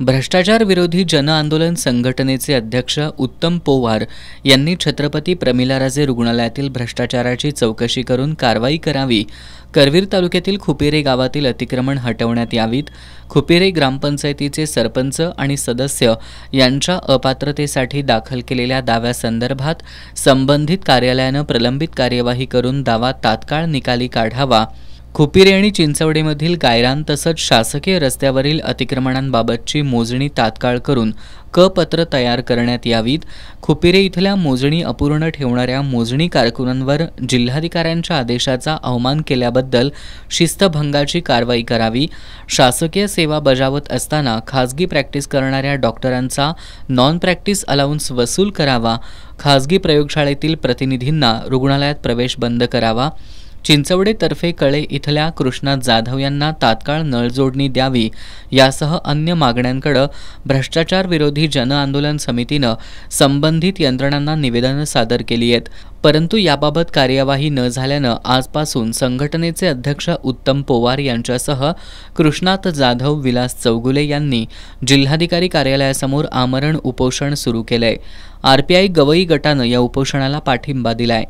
भ्रष्टाचार विरोधी जन आंदोलन संघटनेचे अध्यक्ष उत्तम पोवार यांनी छत्रपती प्रमिलाराजे रुग्णालयातील भ्रष्टाचाराची चौकशी करून कारवाई करावी, करवीर तालुक्यातील खुपेरे गावातील अतिक्रमण हटवण्यात यावीत, खुपेरे ग्रामपंचायतीचे सरपंच आणि सदस्य यांच्या अपात्रतेसाठी दाखल केलेल्या दाव्यासंदर्भात संबंधित कार्यालयानं प्रलंबित कार्यवाही करून दावा तात्काळ निकाली काढावा, खुपिरे आणि चिंचवडेमधील गायरान तसंच शासकीय रस्त्यावरील अतिक्रमणांबाबतची मोजणी तात्काळ करून क-पत्र तयार करण्यात यावीत, खुपिरे इथल्या मोजणी अपूर्ण ठेवणाऱ्या मोजणी कारकुनांवर जिल्हाधिकाऱ्यांच्या आदेशाचा अवमान केल्याबद्दल शिस्तभंगाची कारवाई करावी, शासकीय सेवा बजावत असताना खासगी प्रॅक्टिस करणाऱ्या डॉक्टरांचा नॉन प्रॅक्टिस अलाउन्स वसूल करावा, खासगी प्रयोगशाळेतील प्रतिनिधींना रुग्णालयात प्रवेश बंद करावा, चिंचवडे तर्फे कळे इथल्या कृष्णा जाधव यांना तात्काळ नळजोडणी द्यावी यासह अन्य मागण्यांकडे भ्रष्टाचार विरोधी जन आंदोलन समितीनं संबंधित यंत्रणांना निवेदनं सादर केली आहेत। परंतु याबाबत कार्यवाही न झाल्यानं आजपासून संघटनेचे अध्यक्ष उत्तम पोवार यांच्यासह कृष्णात जाधव, विलास चौगुले यांनी जिल्हाधिकारी कार्यालयासमोर आमरण उपोषण सुरू केलंय। आरपीआय गवई गटानं या उपोषणाला पाठिंबा दिलाय।